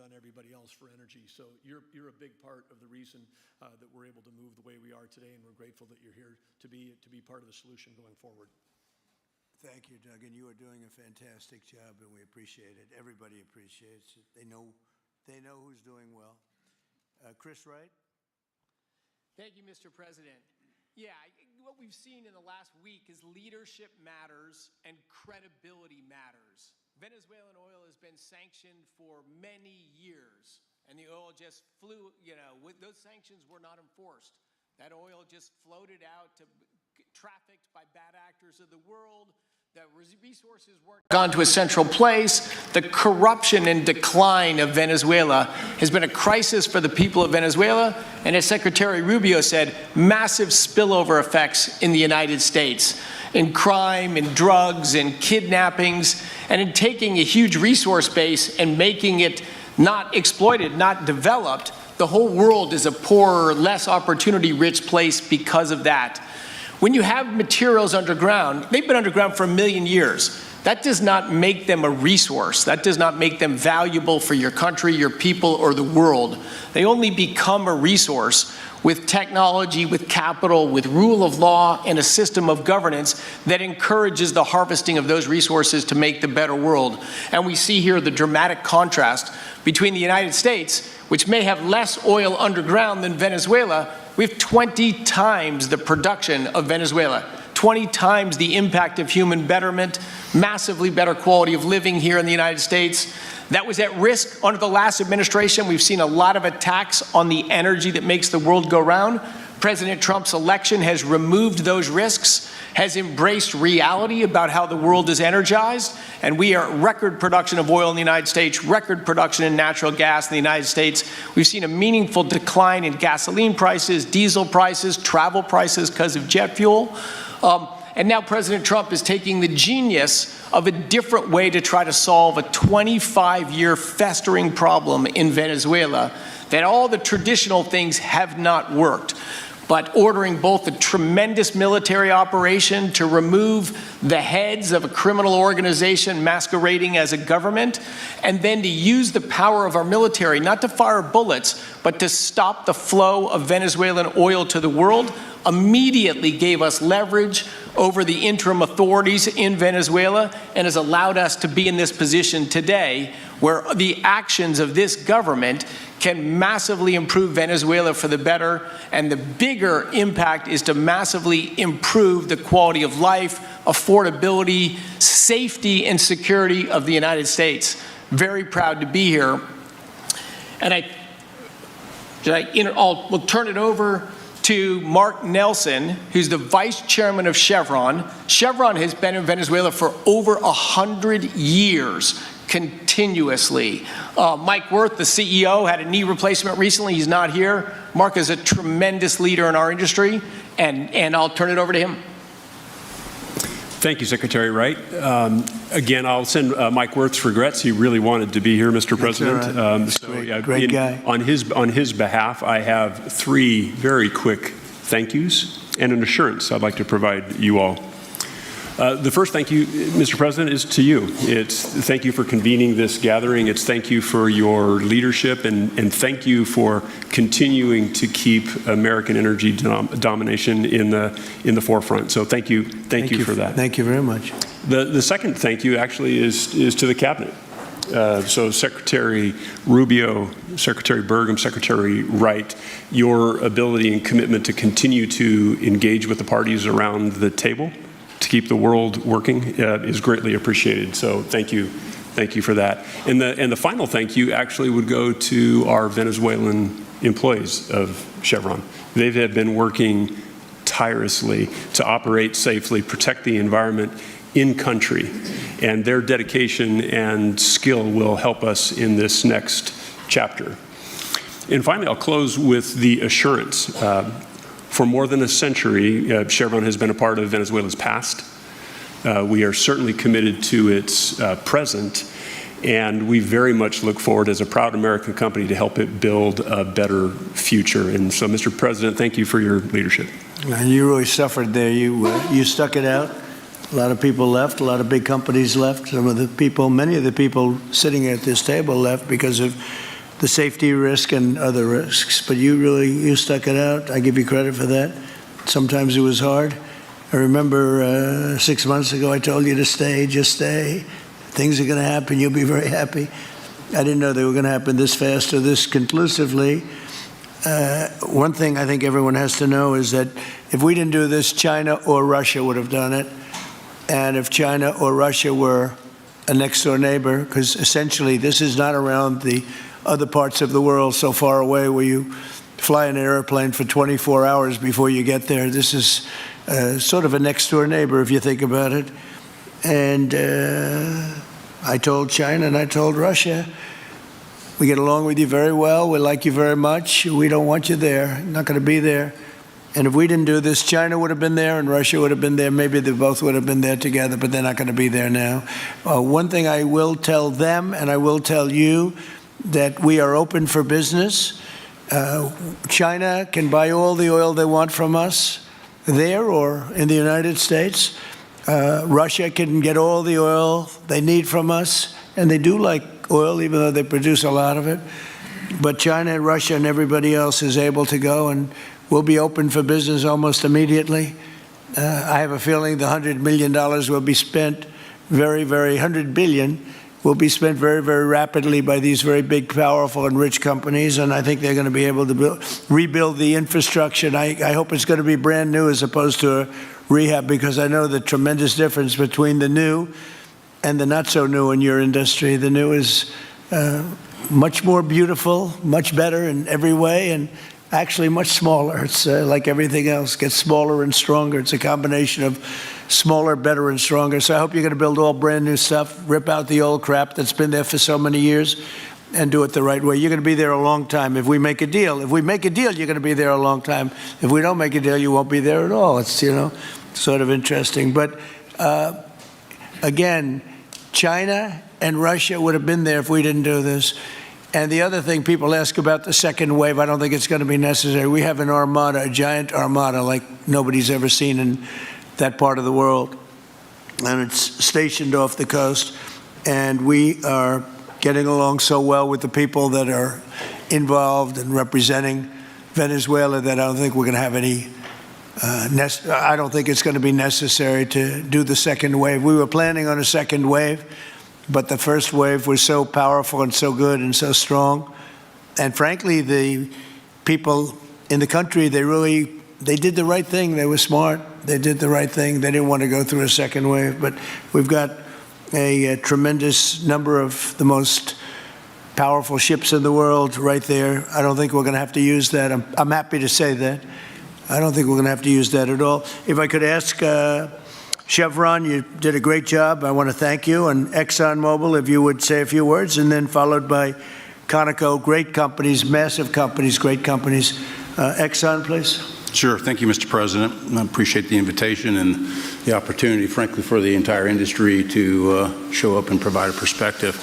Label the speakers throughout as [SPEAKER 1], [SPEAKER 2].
[SPEAKER 1] on everybody else for energy. So you're a big part of the reason that we're able to move the way we are today, and we're grateful that you're here to be part of the solution going forward.
[SPEAKER 2] Thank you, Doug, and you are doing a fantastic job, and we appreciate it. Everybody appreciates it. They know who's doing well. Chris Wright?
[SPEAKER 3] Thank you, Mr. President. Yeah, what we've seen in the last week is leadership matters and credibility matters. Venezuelan oil has been sanctioned for many years, and the oil just flew, those sanctions were not enforced. That oil just floated out, trafficked by bad actors of the world. The resources weren't gone to a central place. The corruption and decline of Venezuela has been a crisis for the people of Venezuela, and as Secretary Rubio said, massive spillover effects in the United States, in crime, in drugs, in kidnappings, and in taking a huge resource base and making it not exploited, not developed. The whole world is a poorer, less opportunity-rich place because of that. When you have materials underground, they've been underground for 1 million years. That does not make them a resource. That does not make them valuable for your country, your people, or the world. They only become a resource with technology, with capital, with rule of law, and a system of governance that encourages the harvesting of those resources to make the better world. And we see here the dramatic contrast between the United States, which may have less oil underground than Venezuela. We have 20 times the production of Venezuela, 20 times the impact of human betterment, massively better quality of living here in the United States. That was at risk under the last administration. We've seen a lot of attacks on the energy that makes the world go round. President Trump's election has removed those risks, has embraced reality about how the world is energized, and we are record production of oil in the United States, record production in natural gas in the United States. We've seen a meaningful decline in gasoline prices, diesel prices, travel prices because of jet fuel. And now President Trump is taking the genius of a different way to try to solve a 25-year festering problem in Venezuela, that all the traditional things have not worked. But ordering both a tremendous military operation to remove the heads of a criminal organization masquerading as a government, and then to use the power of our military, not to fire bullets, but to stop the flow of Venezuelan oil to the world, immediately gave us leverage over the interim authorities in Venezuela and has allowed us to be in this position today where the actions of this government can massively improve Venezuela for the better, and the bigger impact is to massively improve the quality of life, affordability, safety, and security of the United States. Very proud to be here. And we'll turn it over to Mark Nelson, who's the vice chairman of Chevron. Chevron has been in Venezuela for over 100 years, continuously. Mike Wirth, the CEO, had a knee replacement recently. He's not here. Mark is a tremendous leader in our industry, and I'll turn it over to him.
[SPEAKER 4] Thank you, Secretary Wright. Again, I'll send Mike Wirth's regrets. He really wanted to be here, Mr. President.
[SPEAKER 2] Right. Great guy.
[SPEAKER 4] On his behalf, I have 3 very quick thank yous and an assurance I'd like to provide you all. The first thank you, Mr. President, is to you. It's thank you for convening this gathering. It's thank you for your leadership, and thank you for continuing to keep American energy domination in the forefront. So thank you for that.
[SPEAKER 2] Thank you very much.
[SPEAKER 4] The second thank you actually is to the cabinet. So Secretary Rubio, Secretary Burgum, Secretary Wright, your ability and commitment to continue to engage with the parties around the table to keep the world working is greatly appreciated. So thank you for that. And the final thank you actually would go to our Venezuelan employees of Chevron. They have been working tirelessly to operate safely, protect the environment in country, and their dedication and skill will help us in this next chapter. And finally, I'll close with the assurance. For more than a century, Chevron has been a part of Venezuela's past. We are certainly committed to its present, and we very much look forward as a proud American company to help it build a better future. And so, Mr. President, thank you for your leadership.
[SPEAKER 2] You really suffered there. You stuck it out. A lot of people left. A lot of big companies left. Many of the people sitting at this table left because of the safety risk and other risks. But you stuck it out. I give you credit for that. Sometimes it was hard. I remember 6 months ago, I told you to stay, just stay. Things are going to happen. You'll be very happy. I didn't know they were going to happen this fast or this conclusively. One thing I think everyone has to know is that if we didn't do this, China or Russia would have done it. And if China or Russia were a next-door neighbor, because essentially this is not around the other parts of the world so far away where you fly in an airplane for 24 hours before you get there. This is sort of a next-door neighbor, if you think about it. And I told China and I told Russia, we get along with you very well. We like you very much. We don't want you there. Not going to be there. And if we didn't do this, China would have been there and Russia would have been there. Maybe they both would have been there together, but they're not going to be there now. One thing I will tell them, and I will tell you, that we are open for business. China can buy all the oil they want from us there or in the United States. Russia can get all the oil they need from us, and they do like oil, even though they produce a lot of it. But China and Russia and everybody else is able to go, and we'll be open for business almost immediately. I have a feeling the $100 million will be spent $100 billion will be spent very, very rapidly by these very big, powerful, and rich companies, and I think they're going to be able to rebuild the infrastructure. And I hope it's going to be brand new as opposed to a rehab, because I know the tremendous difference between the new and the not so new in your industry. The new is much more beautiful, much better in every way, and actually much smaller. It's like everything else, gets smaller and stronger. It's a combination of smaller, better, and stronger. So I hope you're going to build all brand new stuff, rip out the old crap that's been there for so many years, and do it the right way. You're going to be there a long time if we make a deal. If we make a deal, you're going to be there a long time. If we don't make a deal, you won't be there at all. It's, sort of interesting. But again, China and Russia would have been there if we didn't do this. And the other thing, people ask about the second wave. I don't think it's going to be necessary. We have an armada, a giant armada like nobody's ever seen in that part of the world. And it's stationed off the coast. And we are getting along so well with the people that are involved in representing Venezuela that I don't think we're going to have any I don't think it's going to be necessary to do the second wave. We were planning on a second wave, but the first wave was so powerful and so good and so strong. And frankly, the people in the country, they did the right thing. They were smart. They did the right thing. They didn't want to go through a second wave. But we've got a tremendous number of the most powerful ships in the world right there. I don't think we're going to have to use that. I'm happy to say that. I don't think we're going to have to use that at all. If I could ask Chevron, you did a great job. I want to thank you. And ExxonMobil, if you would say a few words, and then followed by Conoco, great companies, massive companies, great companies. Exxon, please.
[SPEAKER 5] Sure. Thank you, Mr. President. I appreciate the invitation and the opportunity, frankly, for the entire industry to show up and provide a perspective.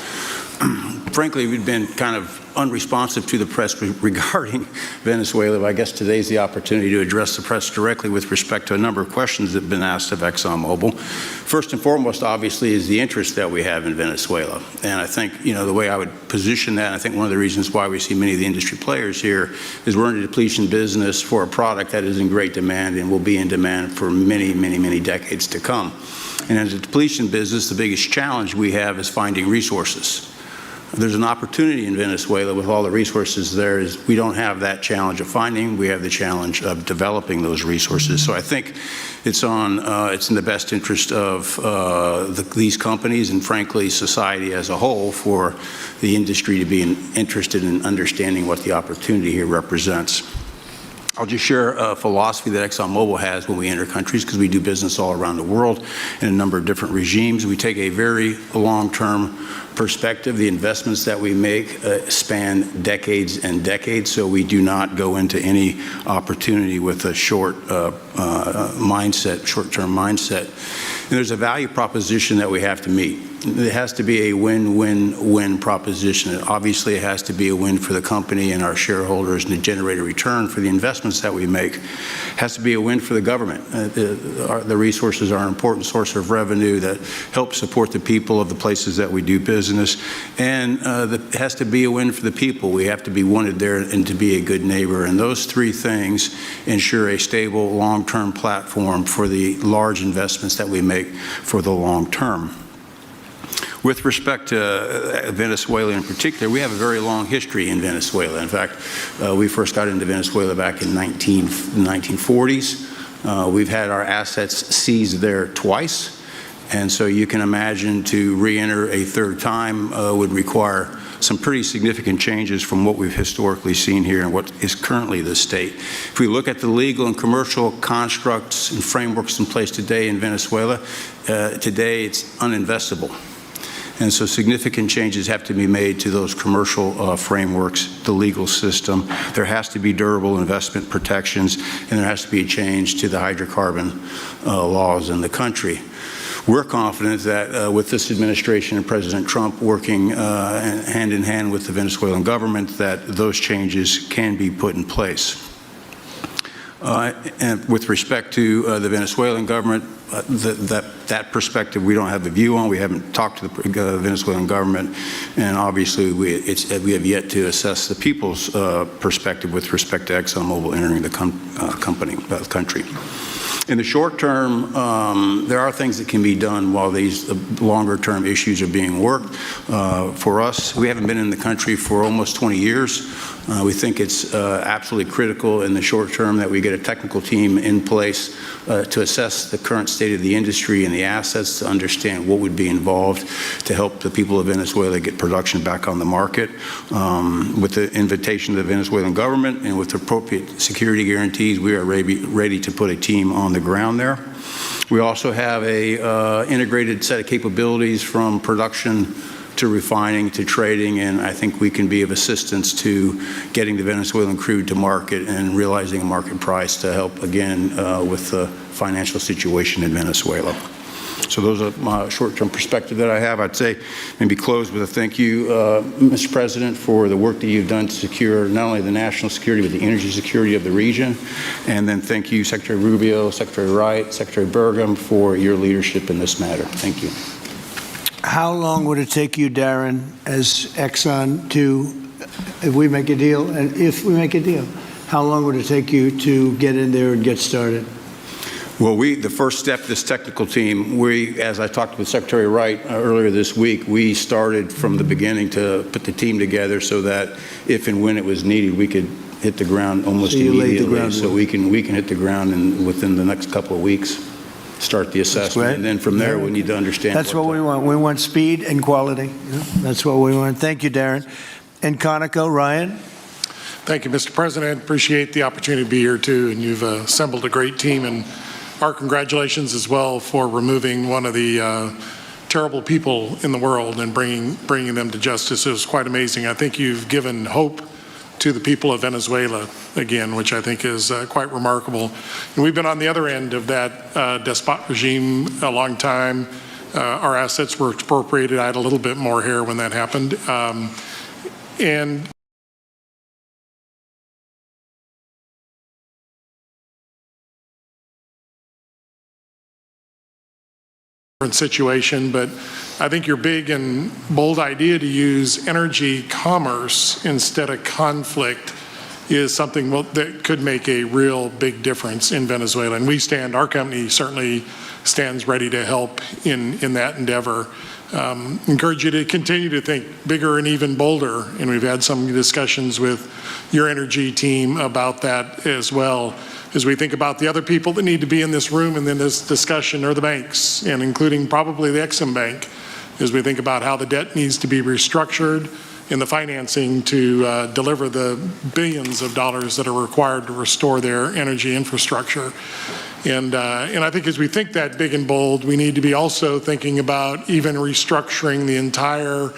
[SPEAKER 5] Frankly, we've been kind of unresponsive to the press regarding Venezuela, but I guess today's the opportunity to address the press directly with respect to a number of questions that have been asked of ExxonMobil. First and foremost, obviously, is the interest that we have in Venezuela. And I think, the way I would position that, I think one of the reasons why we see many of the industry players here is we're in a depletion business for a product that is in great demand and will be in demand for many, many, many decades to come. And as a depletion business, the biggest challenge we have is finding resources. There's an opportunity in Venezuela with all the resources there is we don't have that challenge of finding, we have the challenge of developing those resources. So I think it's in the best interest of these companies and frankly society as a whole for the industry to be interested in understanding what the opportunity here represents. I'll just share a philosophy that ExxonMobil has when we enter countries, because we do business all around the world in a number of different regimes. We take a very long-term perspective. The investments that we make span decades and decades, so we do not go into any opportunity with a short-term mindset. And there's a value proposition that we have to meet. it has to be a win-win-win proposition. Obviously, it has to be a win for the company and our shareholders and to generate a return for the investments that we make. It has to be a win for the government. The resources are an important source of revenue that help support the people of the places that we do business. And it has to be a win for the people. We have to be wanted there and to be a good neighbor. And those three things ensure a stable, long-term platform for the large investments that we make for the long term. With respect to Venezuela in particular, we have a very long history in Venezuela. In fact, we first got into Venezuela back in the 1940s. We've had our assets seized there twice. And so you can imagine to re-enter a third time would require some pretty significant changes from what we've historically seen here and what is currently the state. If we look at the legal and commercial constructs and frameworks in place today in Venezuela, today it's uninvestable. And so significant changes have to be made to those commercial frameworks, the legal system. There has to be durable investment protections, and there has to be a change to the hydrocarbon laws in the country. We're confident that with this administration and President Trump working hand in hand with the Venezuelan government, that those changes can be put in place. And with respect to the Venezuelan government, that perspective we don't have a view on. We haven't talked to the Venezuelan government, and obviously we have yet to assess the people's perspective with respect to ExxonMobil entering the country. In the short term, there are things that can be done while these longer-term issues are being worked. For us, we haven't been in the country for almost 20 years. We think it's absolutely critical in the short term that we get a technical team in place to assess the current state of the industry and the assets, to understand what would be involved to help the people of Venezuela get production back on the market. With the invitation of the Venezuelan government and with appropriate security guarantees, we are ready to put a team on the ground there. We also have a integrated set of capabilities from production to refining to trading, and I think we can be of assistance to getting the Venezuelan crude to market and realizing a market price to help again with the financial situation in Venezuela. So those are my short-term perspective that I have. I'd say maybe close with a thank you, Mr. President, for the work that you've done to secure not only the national security, but the energy security of the region. And then thank you, Secretary Rubio, Secretary Wright, Secretary Burgum, for your leadership in this matter. Thank you.
[SPEAKER 2] How long would it take you, Darren, as Exxon if we make a deal, how long would it take you to get in there and get started?
[SPEAKER 5] Well, the first step, this technical team, as I talked with Secretary Wright earlier this week, we started from the beginning to put the team together so that if and when it was needed, we could hit the ground almost immediately. So we can hit the ground within the next couple of weeks, start the assessment. And then from there, we need to understand.
[SPEAKER 2] That's what we want. We want speed and quality. That's what we want. Thank you, Darren. And Conoco, Ryan?
[SPEAKER 6] Thank you, Mr. President. Appreciate the opportunity to be here, too. And you've assembled a great team. And our congratulations as well for removing one of the terrible people in the world and bringing them to justice. It was quite amazing. I think you've given hope to the people of Venezuela again, which I think is quite remarkable. And we've been on the other end of that despot regime a long time. Our assets were expropriated. I had a little bit more hair when that happened. And situation, but I think your big and bold idea to use energy commerce instead of conflict is something that could make a real big difference in Venezuela. And our company certainly stands ready to help in that endeavor. Encourage you to continue to think bigger and even bolder. And we've had some discussions with your energy team about that as well. As we think about the other people that need to be in this room and in this discussion are the banks, and including probably the Exim Bank, as we think about how the debt needs to be restructured and the financing to deliver the billions of dollars that are required to restore their energy infrastructure. And I think as we think that big and bold, we need to be also thinking about even restructuring the entire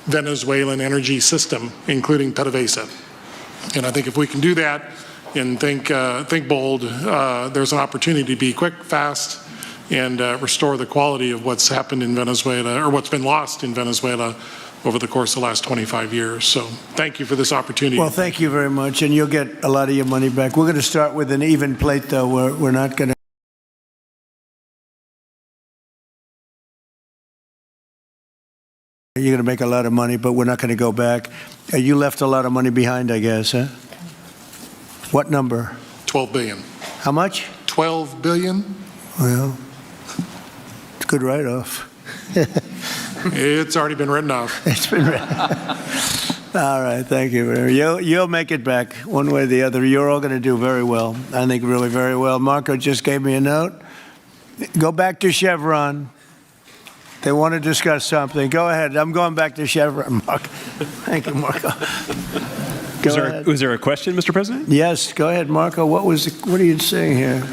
[SPEAKER 6] Venezuelan energy system, including PDVSA. And I think if we can do that and think bold, there's an opportunity to be quick, fast, and restore the quality of what's happened in Venezuela, or what's been lost in Venezuela over the course of the last 25 years. So thank you for this opportunity.
[SPEAKER 2] Well, thank you very much, and you'll get a lot of your money back. We're going to start with an even plate, though. We're not going to. You're going to make a lot of money, but we're not going to go back. You left a lot of money behind, I guess, huh? What number?
[SPEAKER 6] 12 billion.
[SPEAKER 2] How much?
[SPEAKER 6] 12 billion?
[SPEAKER 2] Well, it's a good write-off.
[SPEAKER 6] It's already been written off.
[SPEAKER 2] It's been written. All right, thank you. You'll make it back one way or the other. You're all going to do very well. I think really very well. Marco just gave me a note. Go back to Chevron. They want to discuss something. Go ahead. I'm going back to Chevron, Mark. Thank you, Marco. Go ahead.
[SPEAKER 4] Was there a question, Mr. President?
[SPEAKER 2] Yes, go ahead, Marco. What are you saying here?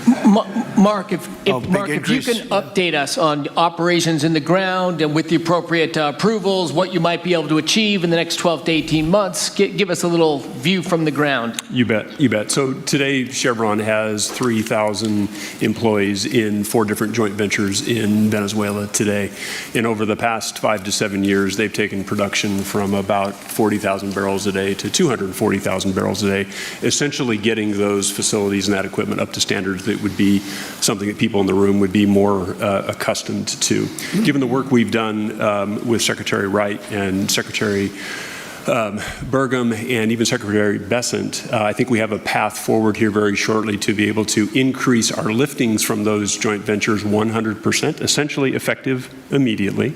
[SPEAKER 3] Mark, if you
[SPEAKER 2] increase,
[SPEAKER 3] can update us on operations in the ground and with the appropriate approvals, what you might be able to achieve in the next 12 to 18 months, give us a little view from the ground.
[SPEAKER 4] You bet. You bet. So today, Chevron has 3,000 employees in 4 different joint ventures in Venezuela today. And over the past 5 to 7 years, they've taken production from about 40,000 barrels a day to 240,000 barrels a day, essentially getting those facilities and that equipment up to standards that would be something that people in the room would be more accustomed to. Given the work we've done with Secretary Wright and Secretary Burgum and even Secretary Bessent, I think we have a path forward here very shortly to be able to increase our liftings from those joint ventures 100%, essentially effective immediately.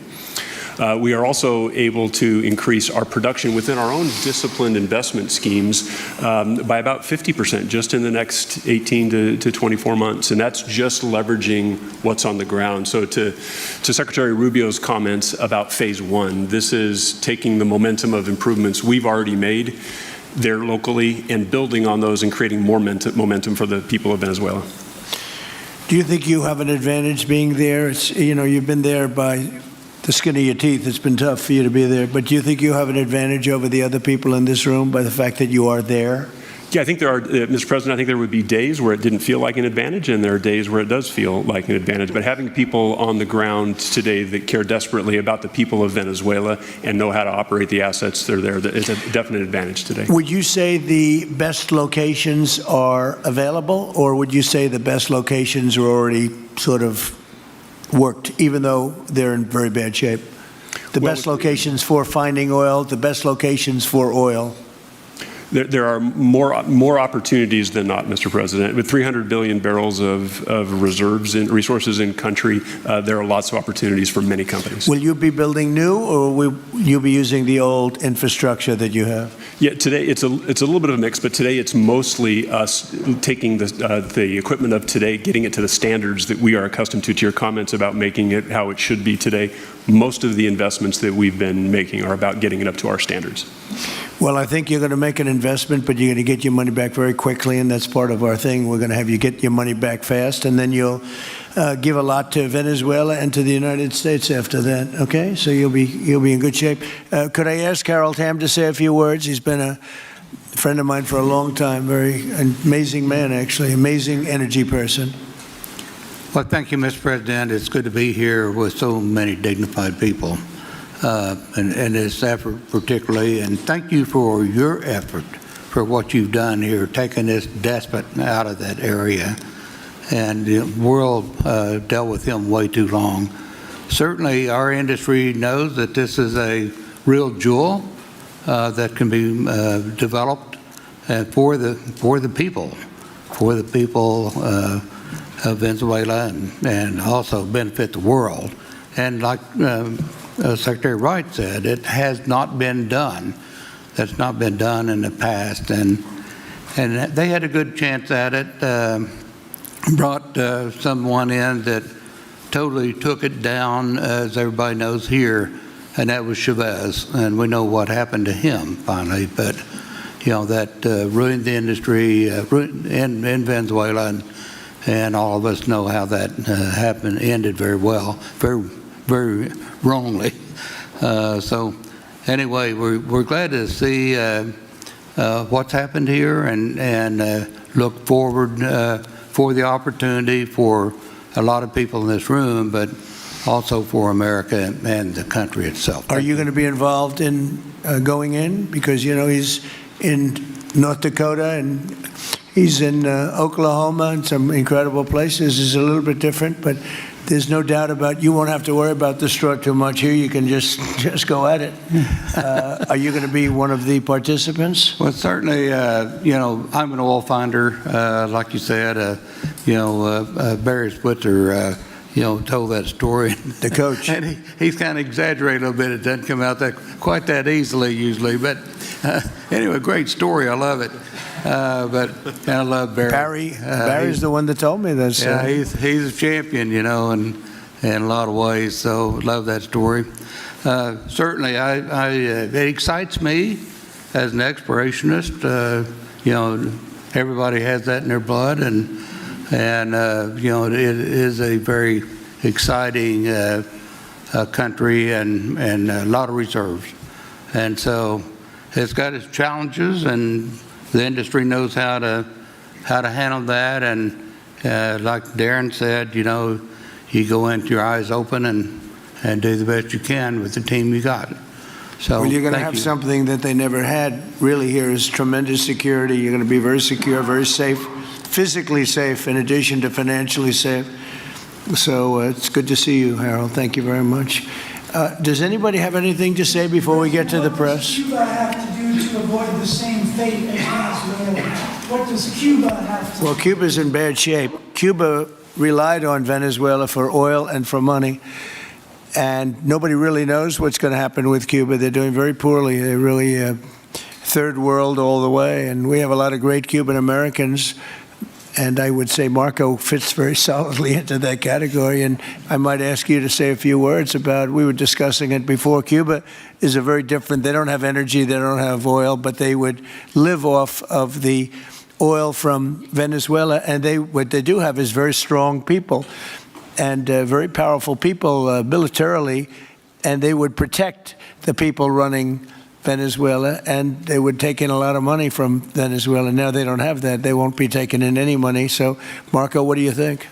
[SPEAKER 4] We are also able to increase our production within our own disciplined investment schemes by about 50% just in the next 18 to 24 months. And that's just leveraging what's on the ground. So to Secretary Rubio's comments about phase 1, this is taking the momentum of improvements we've already made there locally and building on those and creating more momentum for the people of Venezuela.
[SPEAKER 2] Do you think you have an advantage being there? It's, you've been there by the skin of your teeth. It's been tough for you to be there, but do you think you have an advantage over the other people in this room by the fact that you are there?
[SPEAKER 4] Yeah, I think there are, Mr. President, I think there would be days where it didn't feel like an advantage, and there are days where it does feel like an advantage. But having people on the ground today that care desperately about the people of Venezuela and know how to operate the assets that are there, that is a definite advantage today.
[SPEAKER 2] Would you say the best locations are available, or would you say the best locations are already sort of worked, even though they're in very bad shape? The best locations for finding oil, the best locations for oil.
[SPEAKER 4] There are more opportunities than not, Mr. President. With 300 billion barrels of reserves and resources in country, there are lots of opportunities for many companies.
[SPEAKER 2] Will you be building new, or will you be using the old infrastructure that you have?
[SPEAKER 4] Yeah, today it's a little bit of a mix, but today it's mostly us taking the equipment of today, getting it to the standards that we are accustomed to your comments about making it how it should be today. Most of the investments that we've been making are about getting it up to our standards.
[SPEAKER 2] Well, I think you're going to make an investment, but you're going to get your money back very quickly, and that's part of our thing. We're going to have you get your money back fast, and then you'll give a lot to Venezuela and to the United States after that. Okay, so you'll be in good shape. Could I ask Harold Hamm to say a few words? He's been a friend of mine for a long time. Very amazing man, actually, amazing energy person.
[SPEAKER 7] Well, thank you, Mr. President. It's good to be here with so many dignified people. And this effort particularly, and thank you for your effort for what you've done here, taking this despot out of that area. And the world dealt with him way too long. Certainly our industry knows that this is a real jewel that can be developed for the people of Venezuela, and also benefit the world. And like Secretary Wright said, it has not been done. That's not been done in the past, and they had a good chance at it. Brought someone in that totally took it down, as everybody knows here, and that was Chavez, and we know what happened to him finally. But that ruined the industry in Venezuela, and all of us know how that ended very well, very wrongly. So anyway, we're glad to see what's happened here, and look forward for the opportunity for a lot of people in this room, but also for America and the country itself.
[SPEAKER 2] Are you going to be involved in going in? Because, you know, he's in North Dakota and he's in Oklahoma and some incredible places. It's a little bit different, but there's no doubt about you won't have to worry about the straw too much here. You can just go at it. Are you going to be one of the participants?
[SPEAKER 7] Well, certainly, you know, I'm an oil finder, like you said. You know, Barry Spitzer, you know, told that story.
[SPEAKER 2] The coach.
[SPEAKER 7] And he's kind of exaggerated a little bit. It doesn't come out quite that easily usually. But anyway, great story. I love it. But I love Barry.
[SPEAKER 2] Barry's the one that told me this.
[SPEAKER 7] Yeah, he's a champion, you know, in a lot of ways. So love that story. Certainly, it excites me as an explorationist. You know, everybody has that in their blood, and you know, it is a very exciting country and a lot of reserves. And so it's got its challenges, and the industry knows how to handle that. And like Darren said, you know, you go into your eyes open and do the best you can with the team you got. So
[SPEAKER 2] well, you're going to
[SPEAKER 7] thank
[SPEAKER 2] have
[SPEAKER 7] you.
[SPEAKER 2] something that they never had really here is tremendous security. You're going to be very secure, very safe, physically safe, in addition to financially safe. So it's good to see you, Harold. Thank you very much. Does anybody have anything to say before we get to the press?
[SPEAKER 8] What does Cuba have to do to avoid the same fate as Venezuela? What does Cuba have to do?
[SPEAKER 2] Well, Cuba's in bad shape. Cuba relied on Venezuela for oil and for money, and nobody really knows what's going to happen with Cuba. They're doing very poorly. They're really third world all the way, and we have a lot of great Cuban Americans. And I would say Marco fits very solidly into that category. And I might ask you to say a few words about, we were discussing it before, Cuba is a very different, they don't have energy, they don't have oil, but they would live off of the oil from Venezuela. And what they do have is very strong people and very powerful people militarily, and they would protect the people running Venezuela, and they would take in a lot of money from Venezuela. Now they don't have that. They won't be taking in any money. So, Marco, what do you think?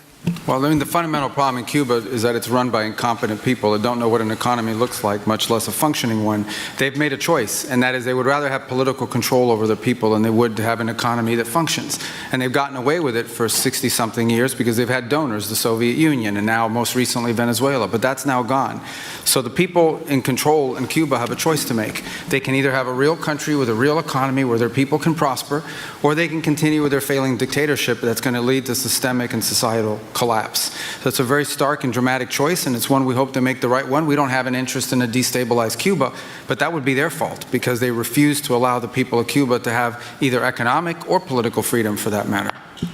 [SPEAKER 9] Well, I mean, the fundamental problem in Cuba is that it's run by incompetent people that don't know what an economy looks like, much less a functioning one. They've made a choice, and that is they would rather have political control over their people than they would to have an economy that functions. And they've gotten away with it for 60-something years because they've had donors, the Soviet Union, and now most recently Venezuela, but that's now gone. So the people in control in Cuba have a choice to make. They can either have a real country with a real economy where their people can prosper, or they can continue with their failing dictatorship that's going to lead to systemic and societal collapse. So it's a very stark and dramatic choice, and it's one we hope to make the right one. We don't have an interest in a destabilized Cuba, but that would be their fault because they refuse to allow the people of Cuba to have either economic or political freedom for that matter.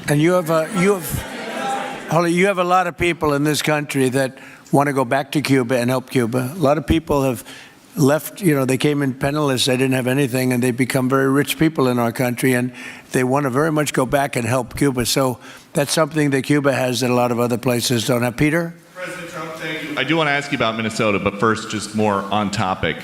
[SPEAKER 2] And you have a lot of people in this country that want to go back to Cuba and help Cuba. A lot of people have left, you know, they came in penniless, they didn't have anything, and they've become very rich people in our country, and they want to very much go back and help Cuba. So that's something that Cuba has that a lot of other places don't have. Peter?
[SPEAKER 10] President Trump, thank you. I do want to ask you about Minnesota, but first, just more on topic.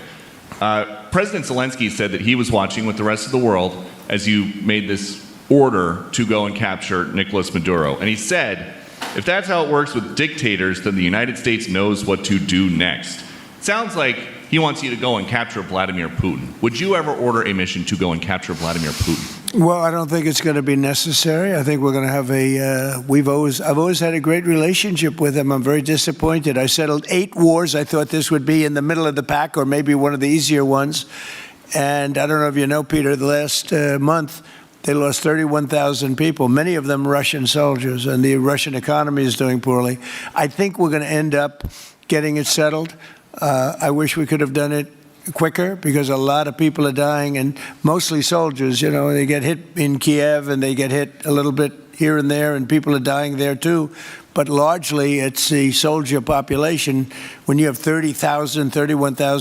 [SPEAKER 10] President Zelensky said that he was watching with the rest of the world as you made this order to go and capture Nicolas Maduro. And he said, if that's how it works with dictators, then the United States knows what to do next. Sounds like he wants you to go and capture Vladimir Putin. Would you ever order a mission to go and capture Vladimir Putin?
[SPEAKER 2] Well, I don't think it's going to be necessary. I think we're going to have I've always had a great relationship with him. I'm very disappointed. I settled 8 wars. I thought this would be in the middle of the pack or maybe one of the easier ones. And I don't know if you know, Peter, the last month, they lost 31,000 people, many of them Russian soldiers, and the Russian economy is doing poorly. I think we're going to end up getting it settled. I wish we could have done it quicker because a lot of people are dying, and mostly soldiers. You know, they get hit in Kiev and they get hit a little bit here and there, and people are dying there too. But largely, it's the soldier population. When you have 30,000, 31,000